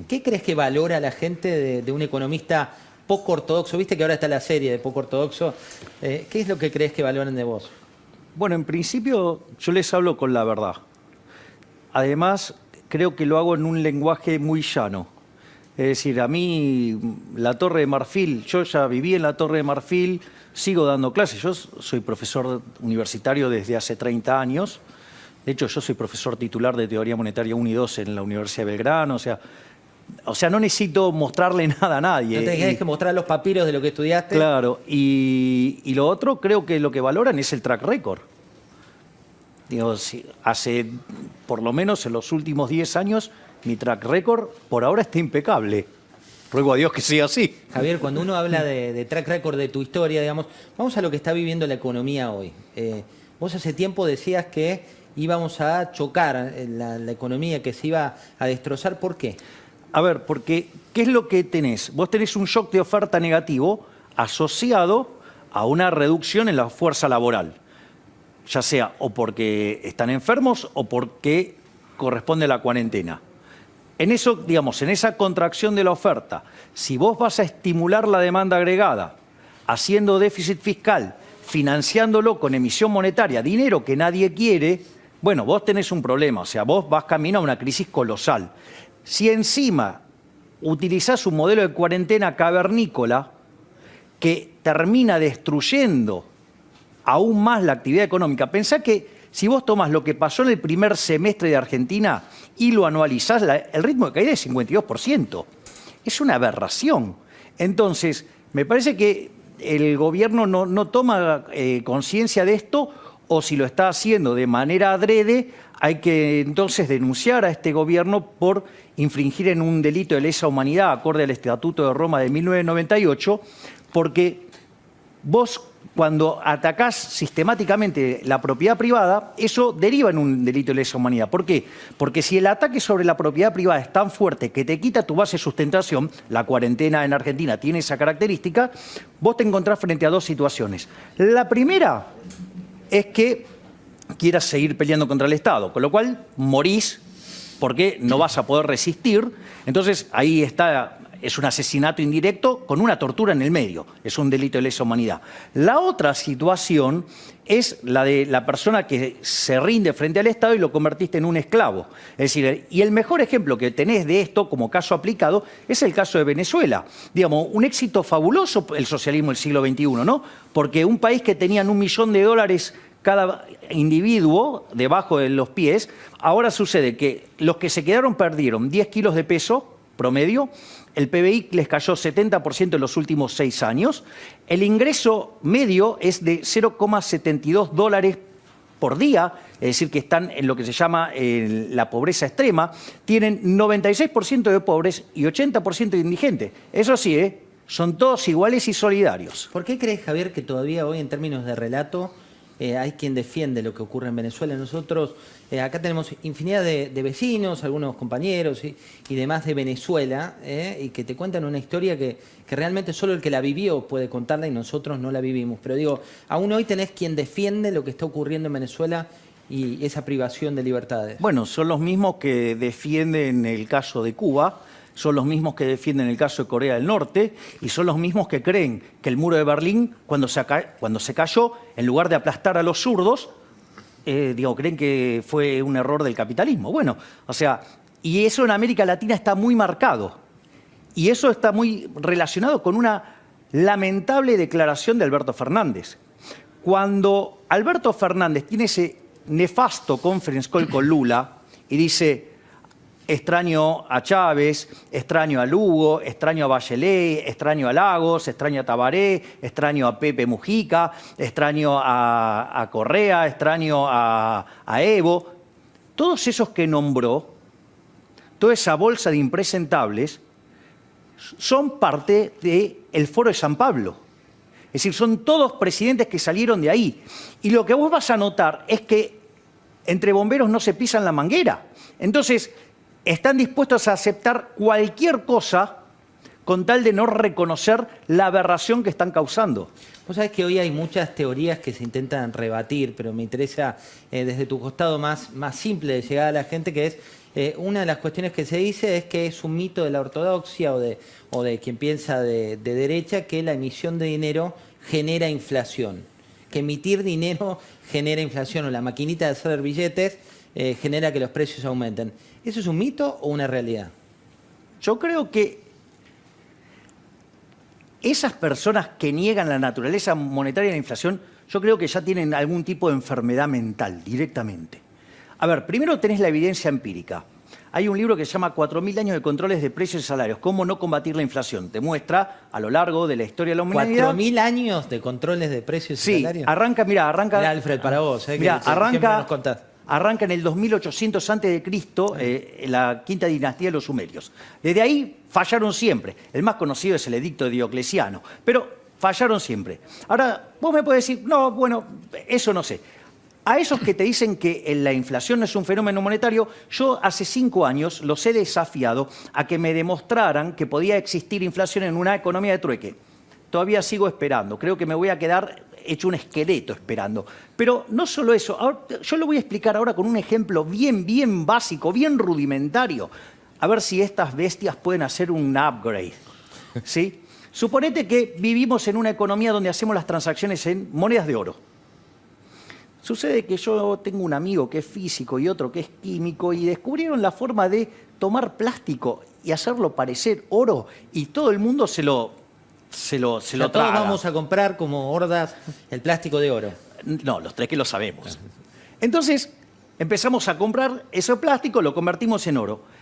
¿Qué crees que valora la gente de un economista poco ortodoxo? Viste que ahora está la serie de poco ortodoxo. ¿Qué es lo que crees que valoran de vos? Bueno, en principio yo les hablo con la verdad. Además, creo que lo hago en un lenguaje muy llano. Es decir, a mí la Torre de Marfil, yo ya viví en la Torre de Marfil, sigo dando clases. Yo soy profesor universitario desde hace 30 años. De hecho, yo soy profesor titular de Teoría Monetaria 1 y 2 en la Universidad de Belgrano. O sea, no necesito mostrarle nada a nadie. No te tienes que mostrar los papiros de lo que estudiaste. Claro, y lo otro creo que lo que valoran es el track record. Digo, hace, por lo menos en los últimos 10 años, mi track record por ahora está impecable. Ruego a Dios que sea así. Javier, cuando uno habla de track record de tu historia, digamos, vamos a lo que está viviendo la economía hoy. Vos hace tiempo decías que íbamos a chocar la economía, que se iba a destrozar. ¿Por qué? A ver, porque ¿qué es lo que tenés? Vos tenés un shock de oferta negativo asociado a una reducción en la fuerza laboral, ya sea o porque están enfermos o porque corresponde la cuarentena. En eso, digamos, en esa contracción de la oferta, si vos vas a estimular la demanda agregada, haciendo déficit fiscal, financiándolo con emisión monetaria, dinero que nadie quiere, bueno, vos tenés un problema, o sea, vos vas camino a una crisis colosal. Si encima utilizás un modelo de cuarentena cavernícola que termina destruyendo aún más la actividad económica, pensá que si vos tomás lo que pasó en el primer semestre de Argentina y lo anualizás, el ritmo de caída es 52%. Es una aberración. Entonces, me parece que el gobierno no toma conciencia de esto, o si lo está haciendo de manera adrede, hay que entonces denunciar a este gobierno por infringir en un delito de lesa humanidad, acorde al Estatuto de Roma de 1998, porque vos, cuando atacás sistemáticamente la propiedad privada, eso deriva en un delito de lesa humanidad. ¿Por qué? Porque si el ataque sobre la propiedad privada es tan fuerte que te quita tu base de sustentación, la cuarentena en Argentina tiene esa característica, vos te encontrás frente a dos situaciones. La primera es que quieras seguir peleando contra el Estado, con lo cual morís porque no vas a poder resistir. Entonces ahí está, es un asesinato indirecto con una tortura en el medio, es un delito de lesa humanidad. La otra situación es la de la persona que se rinde frente al Estado y lo convertiste en un esclavo. Es decir, y el mejor ejemplo que tenés de esto como caso aplicado es el caso de Venezuela. Digamos, un éxito fabuloso el socialismo del siglo XXI, ¿no? Porque un país que tenían $1 millón cada individuo debajo de los pies, ahora sucede que los que se quedaron perdieron 10 kilos de peso promedio, el PBI les cayó 70% en los últimos 6 años, el ingreso medio es de $0,72 por día, es decir, que están en lo que se llama la pobreza extrema, tienen 96% de pobres y 80% de indigentes. Eso sí, son todos iguales y solidarios. ¿Por qué crees, Javier, que todavía hoy en términos de relato hay quien defiende lo que ocurre en Venezuela? Nosotros acá tenemos infinidad de vecinos, algunos compañeros y demás de Venezuela, y que te cuentan una historia que realmente solo el que la vivió puede contarla y nosotros no la vivimos. Pero digo, aún hoy tenés quien defiende lo que está ocurriendo en Venezuela y esa privación de libertades. Bueno, son los mismos que defienden el caso de Cuba, son los mismos que defienden el caso de Corea del Norte y son los mismos que creen que el muro de Berlín, cuando se cayó, en lugar de aplastar a los zurdos, creen que fue un error del capitalismo. Bueno, o sea, y eso en América Latina está muy marcado. Y eso está muy relacionado con una lamentable declaración de Alberto Fernández. Cuando Alberto Fernández tiene ese nefasto conference call con Lula y dice: extraño a Chávez, extraño a Lugo, extraño a Bachelet, extraño a Lagos, extraño a Tabaré, extraño a Pepe Mujica, extraño a Correa, extraño a Evo. Todos esos que nombró, toda esa bolsa de impresentables, son parte del Foro de San Pablo. Es decir, son todos presidentes que salieron de ahí. Y lo que vos vas a notar es que entre bomberos no se pisan la manguera. Entonces, están dispuestos a aceptar cualquier cosa con tal de no reconocer la aberración que están causando. Vos sabés que hoy hay muchas teorías que se intentan rebatir, pero me interesa desde tu costado más simple de llegar a la gente, que es Una de las cuestiones que se dice es que es un mito de la ortodoxia o de quien piensa de derecha que la emisión de dinero genera inflación, que emitir dinero genera inflación o la maquinita de hacer billetes genera que los precios aumenten. ¿Eso es un mito o una realidad? Yo creo que esas personas que niegan la naturaleza monetaria de la inflación, yo creo que ya tienen algún tipo de enfermedad mental directamente. A ver, primero tenés la evidencia empírica. Hay un libro que se llama 4.000 años de controles de precios y salarios. ¿Cómo no combatir la inflación? Te muestra a lo largo de la historia de la humanidad. 4.000 años de controles de precios y salarios. Sí, arranca. Mirá, Alfred, para vos. Mirá, que siempre nos contás. arranca en el 2800 a.C., la quinta dinastía de los sumerios. Desde ahí fallaron siempre. El más conocido es el edicto de Diocleciano, pero fallaron siempre. Ahora, vos me podés decir, no, bueno, eso no sé. A esos que te dicen que la inflación no es un fenómeno monetario, yo hace 5 años los he desafiado a que me demostraran que podía existir inflación en una economía de trueque. Todavía sigo esperando. Creo que me voy a quedar hecho un esqueleto esperando. Pero no solo eso. Ahora, yo lo voy a explicar ahora con un ejemplo bien básico, bien rudimentario. A ver si estas bestias pueden hacer un upgrade. ¿Sí? Suponete que vivimos en una economía donde hacemos las transacciones en monedas de oro. Sucede que yo tengo un amigo que es físico y otro que es químico y descubrieron la forma de tomar plástico y hacerlo parecer oro y todo el mundo se lo Todos traga. vamos a comprar como hordas el plástico de oro. No, los tres que lo sabemos. Entonces empezamos a comprar ese plástico, lo convertimos en oro.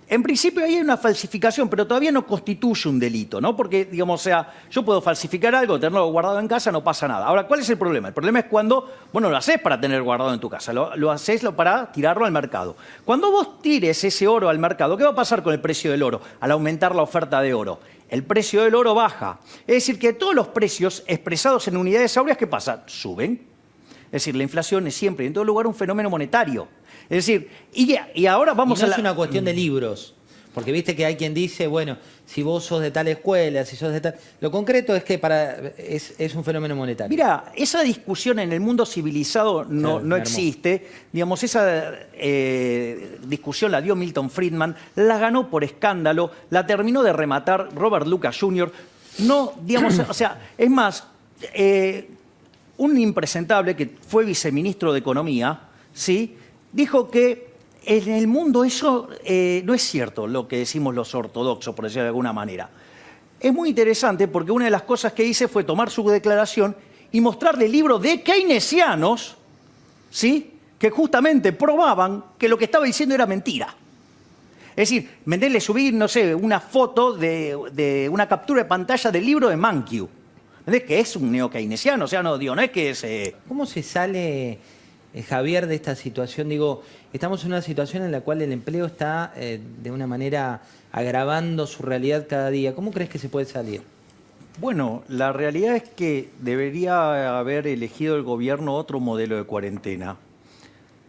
En principio ahí hay una falsificación, pero todavía no constituye un delito, ¿no? Porque, digamos, o sea, yo puedo falsificar algo, tenerlo guardado en casa, no pasa nada. Ahora, ¿cuál es el problema? El problema es cuando vos no lo haces para tener guardado en tu casa, lo haces para tirarlo al mercado. Cuando vos tires ese oro al mercado, ¿qué va a pasar con el precio del oro al aumentar la oferta de oro? El precio del oro baja. Es decir, que todos los precios expresados en unidades áureas, ¿qué pasa? Suben. Es decir, la inflación es siempre, en todo lugar, un fenómeno monetario. Es decir, y ahora vamos no a es una cuestión de libros. Porque viste que hay quien dice, bueno, si vos sos de tal escuela, si sos de tal... Lo concreto es que es un fenómeno monetario. Mira, esa discusión en el mundo civilizado no existe. Digamos, esa discusión la dio Milton Friedman, la ganó por escándalo, la terminó de rematar Robert Lucas Jr. No, digamos, o sea, es más, un impresentable que fue viceministro de Economía, ¿sí?, dijo que en el mundo eso no es cierto, lo que decimos los ortodoxos, por decirlo de alguna manera. Es muy interesante porque una de las cosas que hice fue tomar su declaración y mostrarle libros de keynesianos, ¿sí?, que justamente probaban que lo que estaba diciendo era mentira. Es decir, le subí, no sé, una foto de una captura de pantalla del libro de Mankiw, que es un neo-keynesiano, o sea, no es que es... ¿Cómo se sale, Javier, de esta situación? Digo, estamos en una situación en la cual el empleo está de una manera agravando su realidad cada día. ¿Cómo crees que se puede salir? Bueno, la realidad es que debería haber elegido el gobierno otro modelo de cuarentena.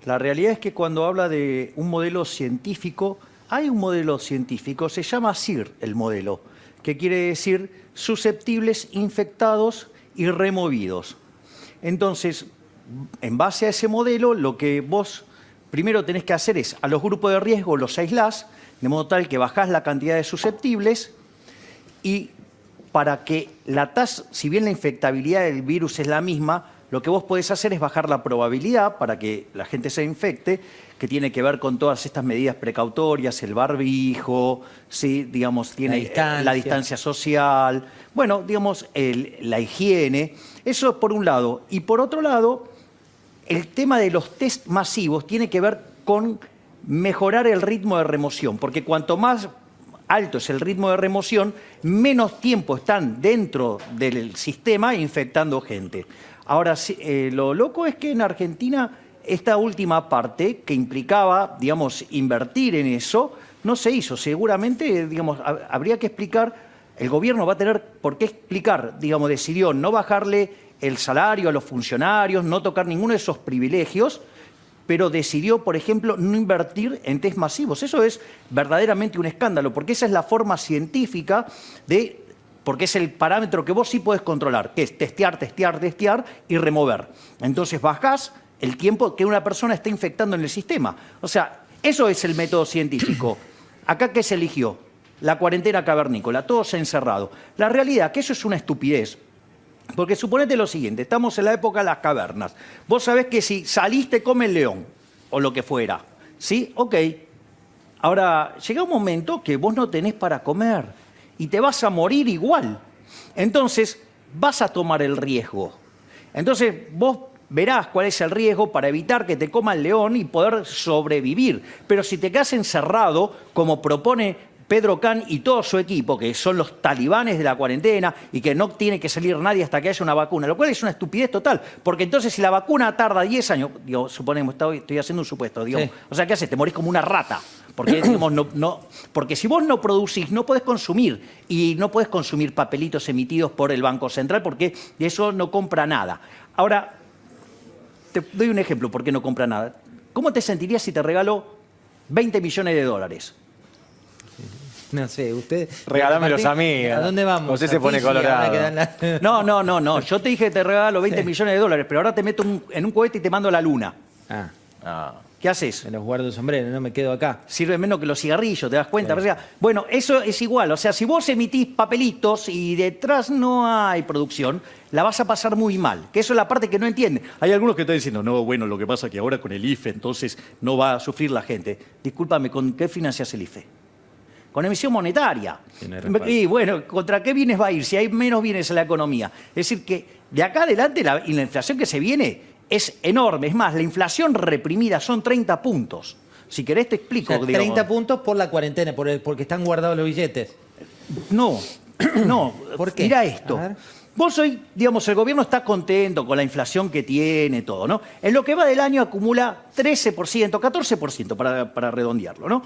La realidad es que cuando habla de un modelo científico, hay un modelo científico, se llama SIR el modelo, que quiere decir susceptibles, infectados y removidos. Entonces, en base a ese modelo, lo que vos primero tenés que hacer es, a los grupos de riesgo los aislás, de modo tal que bajás la cantidad de susceptibles y para que la tasa, si bien la infectabilidad del virus es la misma, lo que vos podés hacer es bajar la probabilidad para que la gente se infecte, que tiene que ver con todas estas medidas precautorias, el barbijo, ¿sí?, digamos, tiene la distancia social, bueno, digamos, la higiene. Eso por un lado. Y por otro lado, el tema de los test masivos tiene que ver con mejorar el ritmo de remoción, porque cuanto más alto es el ritmo de remoción, menos tiempo están dentro del sistema infectando gente. Ahora, lo loco es que en Argentina esta última parte, que implicaba, digamos, invertir en eso, no se hizo. Seguramente, digamos, habría que explicar, el gobierno va a tener por qué explicar, digamos, decidió no bajarle el salario a los funcionarios, no tocar ninguno de esos privilegios, pero decidió, por ejemplo, no invertir en test masivos. Eso es verdaderamente un escándalo, porque esa es la forma científica de... porque es el parámetro que vos sí podés controlar, que es testear y remover. Entonces bajás el tiempo que una persona está infectando en el sistema. O sea, Eso es el método científico. ¿Acá qué se eligió? La cuarentena cavernícola, todos encerrados. La realidad que eso es una estupidez. Porque suponete lo siguiente, estamos en la época de las cavernas. Vos sabés que si salís te come el león, o lo que fuera. ¿Sí? Ok. Ahora, llega un momento que vos no tenés para comer y te vas a morir igual. Entonces, vas a tomar el riesgo. Entonces, vos verás cuál es el riesgo para evitar que te coma el león y poder sobrevivir. Pero si te quedas encerrado, como propone Pedro Can y todo su equipo, que son los talibanes de la cuarentena y que no tiene que salir nadie hasta que haya una vacuna, lo cual es una estupidez total, porque entonces si la vacuna tarda 10 años, digo, suponemos, estoy haciendo un supuesto, digo, Sí. o sea, ¿qué haces? Te morís como una rata. Porque, digamos, porque si vos no producís, no podés consumir. Y no podés consumir papelitos emitidos por el Banco Central porque de eso no compra nada. Ahora, te doy un ejemplo por qué no compra nada. ¿Cómo te sentirías si te regalo 20 millones de dólares? No sé, usted... Regálamelos a mí. ¿A dónde vamos? Usted se ¿A pone Fiji, ahora colorado. que dan la- No. Yo te dije que te regalo 20 millones de dólares, pero ahora te meto en un cohete y te mando a la luna. Ah, Ah. ¿Qué haces? me los guardo el sombrero, no me quedo acá. Sirve menos que los cigarrillos, ¿te das cuenta? Sí. O sea, bueno, eso es igual. O sea, si vos emitís papelitos y detrás no hay producción, la vas a pasar muy mal. Que eso es la parte que no entienden. Hay algunos que están diciendo, no, bueno, lo que pasa es que ahora con el IFE entonces no va a sufrir la gente. Discúlpame, ¿con qué financias el IFE? Con emisión monetaria. Sí, no hay respaldo. Y bueno, ¿contra qué bienes va a ir si hay menos bienes en la economía? Es decir, que de acá adelante la inflación que se viene es enorme. Es más, la inflación reprimida son 30 puntos. Si querés te O explico. sea, digamos. 30 puntos por la cuarentena, porque están guardados los billetes. No. ¿Por qué? Mirá esto. A ver. Vos hoy, digamos, el gobierno está contento con la inflación que tiene, todo, ¿no? En lo que va del año acumula 13%, 14% para redondearlo, ¿no?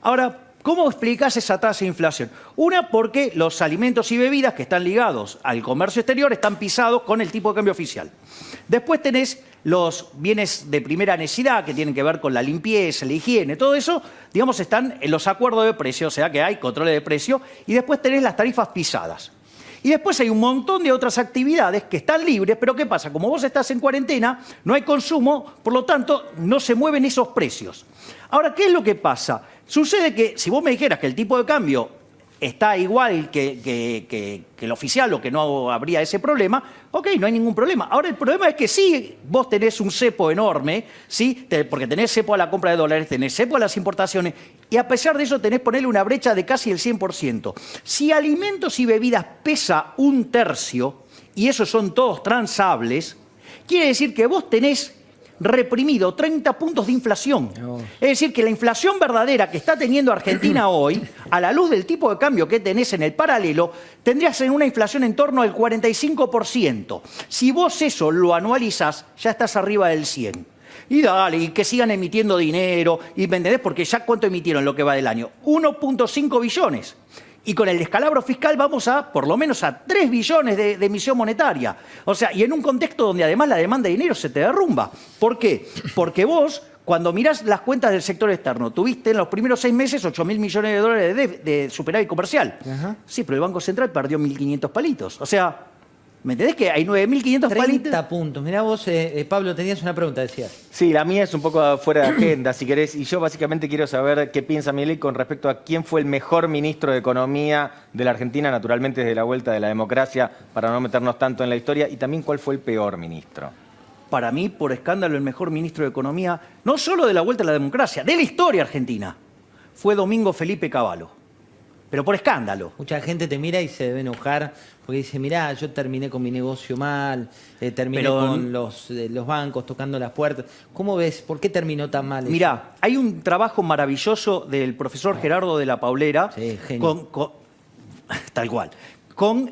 Ahora, ¿cómo explicás esa tasa de inflación? Una, porque los alimentos y bebidas que están ligados al comercio exterior están pisados con el tipo de cambio oficial. Después tenés los bienes de primera necesidad que tienen que ver con la limpieza, la higiene, todo eso, digamos, están en los acuerdos de precio, o sea que hay controles de precio, y después tenés las tarifas pisadas. Y después hay un montón de otras actividades que están libres, pero ¿qué pasa? Como vos estás en cuarentena, no hay consumo, por lo tanto, no se mueven esos precios. Ahora, ¿qué es lo que pasa? Sucede que si vos me dijeras que el tipo de cambio está igual que el oficial o que no habría ese problema, ok, no hay ningún problema. Ahora el problema es que sí, vos tenés un cepo enorme, ¿sí? Porque tenés cepo a la compra de dólares, tenés cepo a las importaciones, y a pesar de eso tenés ponerle una brecha de casi el 100%. Si alimentos y bebidas pesa 1/3, y esos son todos transables, quiere decir que vos tenés reprimido 30 puntos de inflación. No. Es decir, que la inflación verdadera que está teniendo Argentina hoy, a la luz del tipo de cambio que tenés en el paralelo, tendrías en una inflación en torno al 45%. Si vos eso lo anualizás, ya estás arriba del 100%. Y dale, y que sigan emitiendo dinero, y ¿me entendés? Porque ya ¿cuánto emitieron lo que va del año? 1.5 billones. Y con el descalabro fiscal vamos a, por lo menos, a 3 billones de emisión monetaria. O sea, y en un contexto donde además la demanda de dinero se te derrumba. ¿Por qué? Porque vos, cuando mirás las cuentas del sector externo, tuviste en los primeros 6 meses 8.000 millones de dólares de superávit comercial. Ajá. Sí, pero el Banco Central perdió 1.500 palitos. O sea, ¿me entendés que hay 9.500 30 palitos? puntos. Mirá vos, Pablo, tenías una pregunta, decías. Sí, la mía es un poco fuera de agenda, si querés, y yo básicamente quiero saber qué piensa Milei con respecto a quién fue el mejor ministro de Economía de la Argentina, naturalmente desde la vuelta de la democracia, para no meternos tanto en la historia, y también cuál fue el peor ministro. Para mí, por escándalo, el mejor ministro de Economía, no solo de la vuelta a la democracia, de la historia argentina, fue Domingo Felipe Cavallo. Pero por escándalo. Mucha gente te mira y se debe enojar porque dice, mirá, yo terminé con mi negocio mal, terminé Pero- con los bancos tocando las puertas. ¿Cómo ves? ¿Por qué terminó tan mal eso? Mirá, hay un trabajo maravilloso del profesor Gerardo de la Paulera, Sí, genio. tal cual, con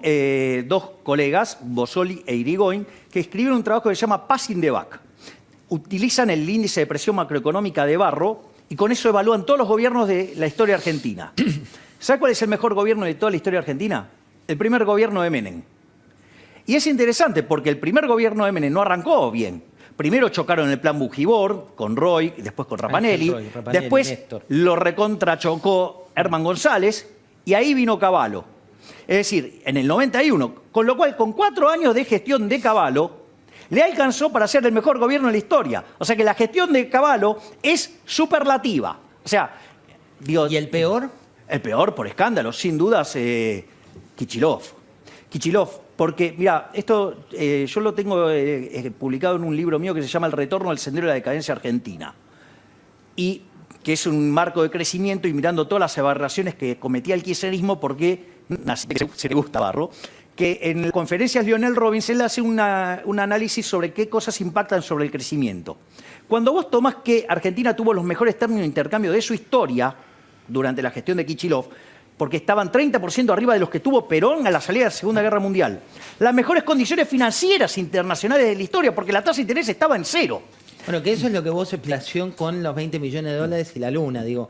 dos colegas, Bossoli e Irigoyen, que escribieron un trabajo que se llama Passing the Buck. Utilizan el índice de presión macroeconómica de Barro y con eso evalúan todos los gobiernos de la historia argentina. ¿Sabe cuál es el mejor gobierno de toda la historia argentina? El primer gobierno de Menem. Y es interesante porque el primer gobierno de Menem no arrancó bien. Primero chocaron en el plan Bujibor con Roy, y después con Rapanelli. Roy, Rapanelli, Después Néstor. lo recontrachocó Herman González y ahí vino Cavallo. Es decir, en el 91. Con lo cual, con 4 años de gestión de Cavallo, le alcanzó para ser el mejor gobierno de la historia. O sea que la gestión de Cavallo es superlativa. O sea, digo, ¿Y el peor? el peor, por escándalo, sin dudas, Kicillof. Kicillof, porque, mira, esto yo lo tengo publicado en un libro mío que se llama El retorno al sendero de la decadencia argentina. Y que es un marco de crecimiento y mirando todas las aberraciones que cometía el kirchnerismo, porque se le gusta Barro, que en conferencias Lionel Robbins él hace un análisis sobre qué cosas impactan sobre el crecimiento. Cuando vos tomás que Argentina tuvo los mejores términos de intercambio de su historia durante la gestión de Kicillof, porque estaban 30% arriba de los que tuvo Perón a la salida de la Segunda Guerra Mundial, las mejores condiciones financieras internacionales de la historia, porque la tasa de interés estaba en cero. Bueno, que eso es lo que vos explicación con los 20 millones de dólares y la luna, digo.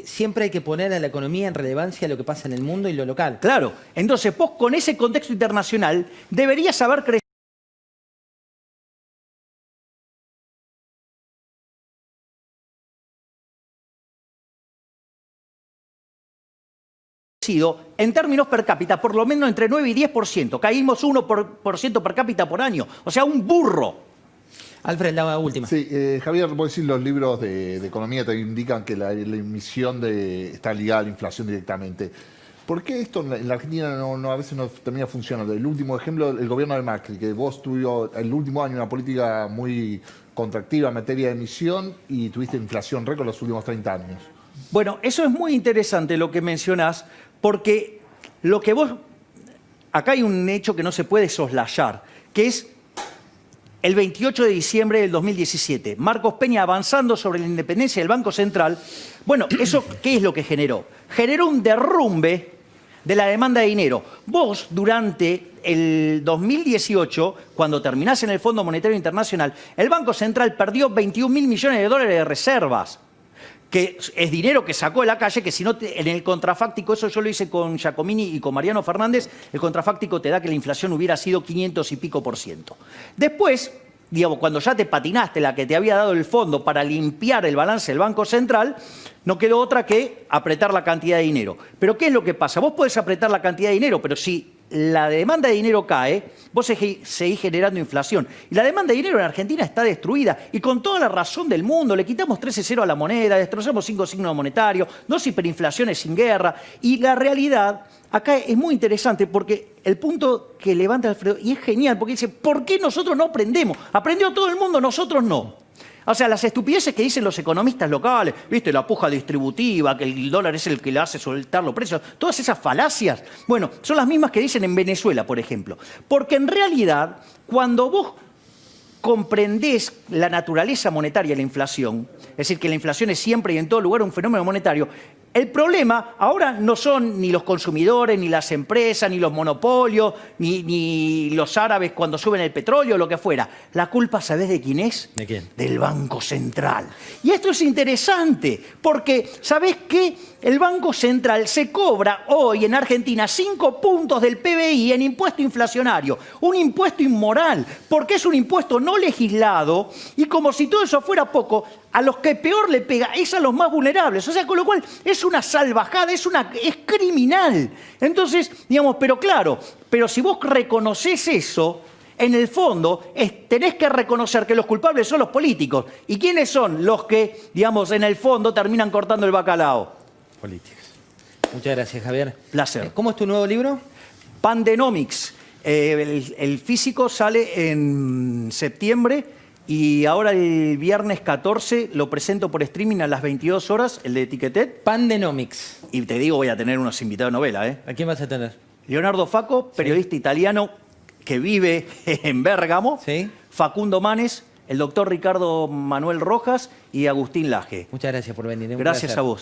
Siempre hay que poner a la economía en relevancia lo que pasa en el mundo y lo local. Claro, entonces vos con ese contexto internacional deberías haber crecido en términos per cápita por lo menos entre 9 y 10%. Caímos 1% per cápita por año. O sea, un burro. Alfred, la última. Sí, Javier, vos decís los libros de economía te indican que la emisión está ligada a la inflación directamente. ¿Por qué esto en la Argentina a veces no termina funcionando? El último ejemplo, el gobierno de Macri, que vos tuviste el último año una política muy contractiva en materia de emisión y tuviste inflación récord los últimos 30 años. Bueno, eso es muy interesante lo que mencionás, porque lo que vos... Acá hay un hecho que no se puede soslayar, que es el 28 de diciembre del 2017. Marcos Peña avanzando sobre la independencia del Banco Central. Bueno, ¿eso qué es lo que generó? Generó un derrumbe de la demanda de dinero. Vos, durante el 2018, cuando terminás en el Fondo Monetario Internacional, el Banco Central perdió 21.000 millones de dólares de reservas, que es dinero que sacó de la calle, que si no, en el contrafáctico, eso yo lo hice con Giacomini y con Mariano Fernández, el contrafáctico te da que la inflación hubiera sido 500 y pico %. Después, digamos, cuando ya te patinaste la que te había dado el fondo para limpiar el balance del Banco Central, no quedó otra que apretar la cantidad de dinero. Pero ¿qué es lo que pasa? Vos podés apretar la cantidad de dinero, pero si la demanda de dinero cae, vos seguís generando inflación. Y la demanda de dinero en Argentina está destruida. Y con toda la razón del mundo, le quitamos 13-0 a la moneda, destrozamos 5 signos monetarios, 2 hiperinflaciones sin guerra. Y la realidad acá es muy interesante porque el punto que levanta Alfredo, y es genial, porque dice, ¿por qué nosotros no aprendemos? Aprendió todo el mundo, nosotros no. O sea, las estupideces que dicen los economistas locales, ¿viste? La puja distributiva, que el dólar es el que le hace soltar los precios, todas esas falacias, bueno, son las mismas que dicen en Venezuela, por ejemplo. Porque en realidad, cuando vos comprendés la naturaleza monetaria de la inflación, es decir, que la inflación es siempre y en todo lugar un fenómeno monetario, el problema ahora no son ni los consumidores, ni las empresas, ni los monopolios, ni los árabes cuando suben el petróleo o lo que fuera. La culpa, ¿sabés de quién es? ¿De quién? Del Banco Central. Y esto es interesante, porque ¿sabés qué? El Banco Central se cobra hoy en Argentina 5 puntos del PBI en impuesto inflacionario. Un impuesto inmoral, porque es un impuesto no legislado y como si todo eso fuera poco, a los que peor le pega es a los más vulnerables. O sea, con lo cual es una salvajada, es criminal. Entonces, digamos, pero claro, pero si vos reconocés eso, en el fondo tenés que reconocer que los culpables son los políticos. ¿Y quiénes son los que, digamos, en el fondo terminan cortando el bacalao? Políticos. Muchas gracias, Javier. Placer. ¿Cómo es tu nuevo libro? Pandenomics. El físico sale en septiembre y ahora el viernes 14 lo presento por streaming a las 22 horas, el de Etiquetet. Pandenomics. Y te digo, voy a tener unos invitados de novela, ¿eh? ¿A quién vas a tener? Leonardo Facco, periodista italiano que vive en Bérgamo. Sí. Facundo Manes, el doctor Ricardo Manuel Rojas y Agustín Laje. Muchas gracias por venir. Un Gracias placer. a vos.